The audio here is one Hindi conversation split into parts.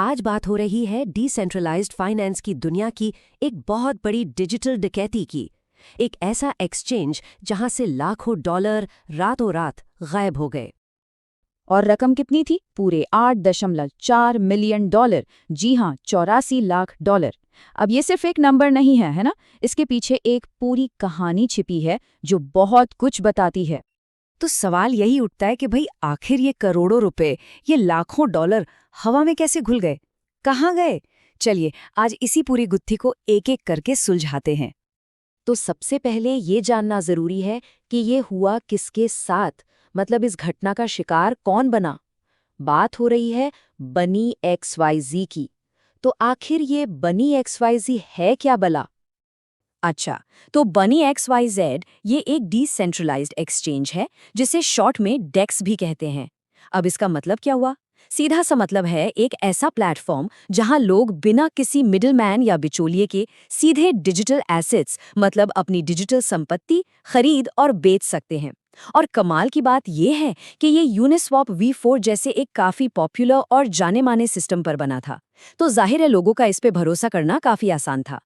आज बात हो रही है डिसेंट्रलाइज्ड फाइनेंस की दुनिया की एक बहुत बड़ी डिजिटल डकैती की। एक ऐसा एक्सचेंज जहां से लाखों डॉलर रातों रात गायब हो गए। और रकम कितनी थी? पूरे $8.4 मिलियन। जी हाँ, 84 लाख डॉलर। अब ये सिर्फ एक नंबर नहीं है ना? इसके पीछे एक पूरी कहानी छिपी है जो बहुत कुछ बताती है। तो सवाल यही उठता है कि भाई आखिर ये करोड़ों रुपए, ये लाखों डॉलर हवा में कैसे घुल गए, कहाँ गए? चलिए आज इसी पूरी गुत्थी को एक एक करके सुलझाते हैं। तो सबसे पहले ये जानना जरूरी है कि ये हुआ किसके साथ, मतलब इस घटना का शिकार कौन बना। बात हो रही है बनी XYZ की। तो आखिर ये बनी XYZ है क्या भला? अच्छा, तो बनी XYZ ये एक डिसेंट्रलाइज्ड एक्सचेंज है जिसे शॉर्ट में डेक्स भी कहते हैं। अब इसका मतलब क्या हुआ? सीधा सा मतलब है एक ऐसा प्लेटफॉर्म जहां लोग बिना किसी मिडलमैन या बिचौलिए के सीधे डिजिटल एसेट्स, मतलब अपनी डिजिटल संपत्ति खरीद और बेच सकते हैं। और कमाल की बात यह है कि ये यूनिस्वॉप V4 जैसे एक काफी पॉपुलर और जाने माने सिस्टम पर बना था, तो जाहिर है लोगों का इस पे भरोसा करना काफी आसान था।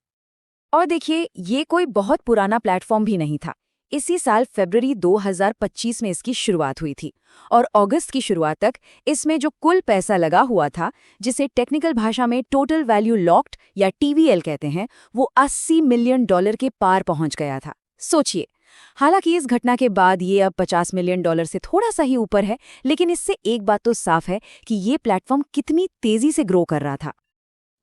और देखिए, ये कोई बहुत पुराना प्लेटफॉर्म भी नहीं था। इसी साल फरवरी 2025 में इसकी शुरुआत हुई थी और अगस्त की शुरुआत तक इसमें जो कुल पैसा लगा हुआ था, जिसे टेक्निकल भाषा में टोटल वैल्यू लॉक्ड या TVL कहते हैं, वो $80 मिलियन के पार पहुंच गया था। सोचिए, हालांकि इस घटना के बाद ये अब $50 मिलियन से थोड़ा सा ही ऊपर है, लेकिन इससे एक बात तो साफ है कि ये प्लेटफॉर्म कितनी तेजी से ग्रो कर रहा था।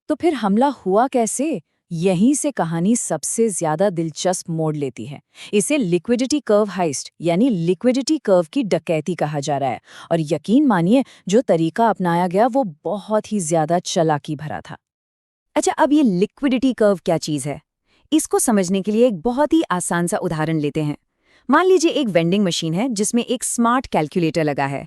तो फिर हमला हुआ कैसे? यहीं से कहानी सबसे ज्यादा दिलचस्प मोड़ लेती है। इसे लिक्विडिटी कर्व हाइस्ट यानी लिक्विडिटी कर्व की डकैती कहा जा रहा है। और यकीन मानिए, जो तरीका अपनाया गया वो बहुत ही ज्यादा चालाकी भरा था। अच्छा, अब ये लिक्विडिटी कर्व क्या चीज है? इसको समझने के लिए एक बहुत ही आसान सा उदाहरण लेते हैं। मान लीजिए एक वेंडिंग मशीन है जिसमें एक स्मार्ट कैलकुलेटर लगा है।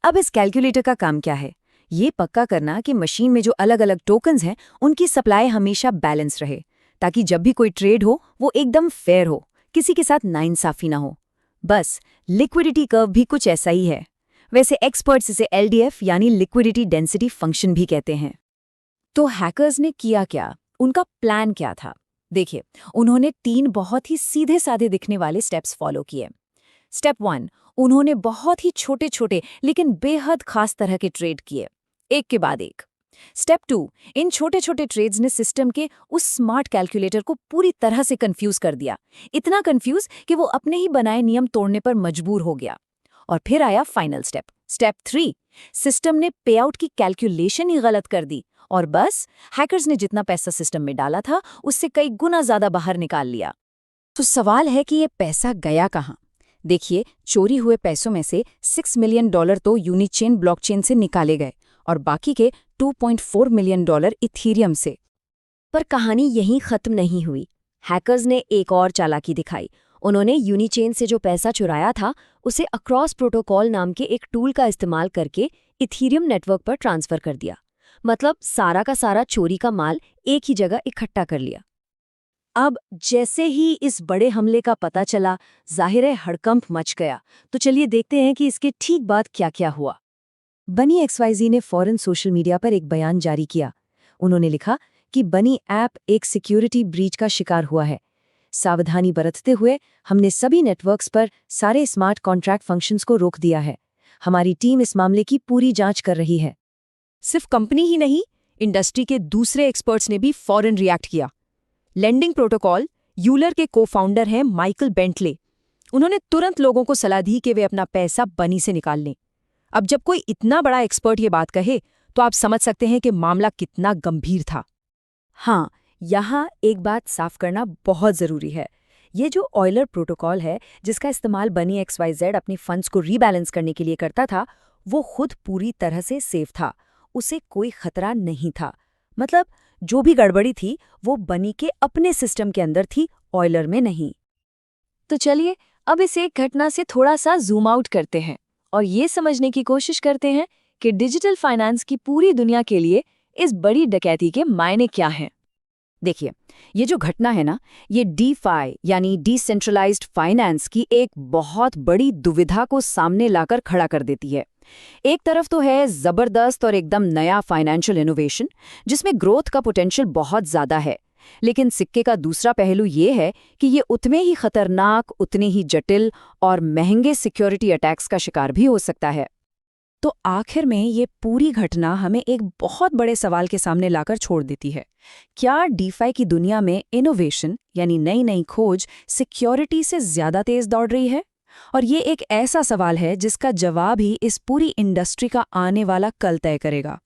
अब इस कैलकुलेटर का काम क्या है? ये पक्का करना कि मशीन में जो अलग अलग टोकन्स हैं उनकी सप्लाई हमेशा बैलेंस रहे, ताकि जब भी कोई ट्रेड हो वो एकदम फेयर हो, किसी के साथ नाइंसाफी ना हो। बस लिक्विडिटी कर्व भी कुछ ऐसा ही है। वैसे एक्सपर्ट्स इसे LDF यानी लिक्विडिटी डेंसिटी फंक्शन भी कहते हैं। तो हैकर्स ने किया क्या? उनका प्लान क्या था? देखिए, उन्होंने 3 बहुत ही सीधे साधे दिखने वाले स्टेप्स फॉलो किए। स्टेप 1, उन्होंने बहुत ही छोटे छोटे लेकिन बेहद खास तरह के ट्रेड किए, एक के बाद एक। स्टेप 2, इन छोटे छोटे ट्रेड्स ने सिस्टम के उस स्मार्ट कैलकुलेटर को पूरी तरह से कंफ्यूज कर दिया, इतना कंफ्यूज कि वो अपने ही बनाए नियम तोड़ने पर मजबूर हो गया। और फिर आया फाइनल स्टेप, स्टेप 3, सिस्टम ने पे आउट की कैलकुलेशन ही गलत कर दी और बस हैकर्स ने जितना पैसा सिस्टम में डाला था उससे कई गुना ज्यादा बाहर निकाल लिया। तो सवाल है कि ये पैसा गया कहाँ? देखिए, चोरी हुए पैसों में से $6 मिलियन तो यूनिचेन ब्लॉकचेन से निकाले गए और बाकी के $2.4 मिलियन इथीरियम से। पर कहानी यहीं खत्म नहीं हुई। हैकर्स ने एक और चालाकी दिखाई। उन्होंने यूनिचेन से जो पैसा चुराया था उसे अक्रॉस प्रोटोकॉल नाम के एक टूल का इस्तेमाल करके इथीरियम नेटवर्क पर ट्रांसफर कर दिया। मतलब सारा का सारा चोरी का माल एक ही जगह इकट्ठा कर लिया। अब जैसे ही इस बड़े हमले का पता चला, जाहिर है हड़कंप मच गया। तो चलिए देखते हैं कि इसके ठीक बाद क्या-क्या हुआ। बनी XYZ ने फौरन सोशल मीडिया पर एक बयान जारी किया। उन्होंने लिखा कि बनी ऐप एक सिक्योरिटी ब्रीच का शिकार हुआ है। सावधानी बरतते हुए हमने सभी नेटवर्क्स पर सारे स्मार्ट कॉन्ट्रैक्ट फंक्शंस को रोक दिया है। हमारी टीम इस मामले की पूरी जांच कर रही है। सिर्फ कंपनी ही नहीं, इंडस्ट्री के दूसरे एक्सपर्ट्स ने भी फौरन रिएक्ट किया। लेंडिंग प्रोटोकॉल यूलर के को-फाउंडर हैं माइकल बेंटले। उन्होंने तुरंत लोगों को सलाह दी कि वे अपना पैसा बनी से निकाल लें। अब जब कोई इतना बड़ा एक्सपर्ट ये बात कहे तो आप समझ सकते हैं कि मामला कितना गंभीर था। हाँ, यहाँ एक बात साफ करना बहुत ज़रूरी है। ये जो ऑयलर प्रोटोकॉल है जिसका इस्तेमाल बनी XYZ अपनी फंड्स को रीबैलेंस करने के लिए करता था, वो खुद पूरी तरह से सेफ था। उसे कोई खतरा नहीं था। मतलब जो भी गड़बड़ी थी वो बनी के अपने सिस्टम के अंदर थी, ऑयलर में नहीं। तो चलिए अब इस एक घटना से थोड़ा सा जूम आउट करते हैं और ये समझने की कोशिश करते हैं कि डिजिटल फाइनेंस की पूरी दुनिया के लिए इस बड़ी डकैती के मायने क्या हैं। देखिए, ये जो घटना है ना, ये DeFi यानी डिसेंट्रलाइज्ड फाइनेंस की एक बहुत बड़ी दुविधा को सामने लाकर खड़ा कर देती है। एक तरफ तो है जबरदस्त और एकदम नया फाइनेंशियल इनोवेशन, जिसमें ग्रोथ का पोटेंशियल बहुत ज्यादा है। लेकिन सिक्के का दूसरा पहलू ये है कि ये उतने ही खतरनाक, उतने ही जटिल और महंगे सिक्योरिटी अटैक्स का शिकार भी हो सकता है। तो आखिर में ये पूरी घटना हमें एक बहुत बड़े सवाल के सामने लाकर छोड़ देती है। क्या डीफाई की दुनिया में इनोवेशन यानी नई नई खोज सिक्योरिटी से ज्यादा तेज दौड़ रही है? और ये एक ऐसा सवाल है जिसका जवाब ही इस पूरी इंडस्ट्री का आने वाला कल तय करेगा।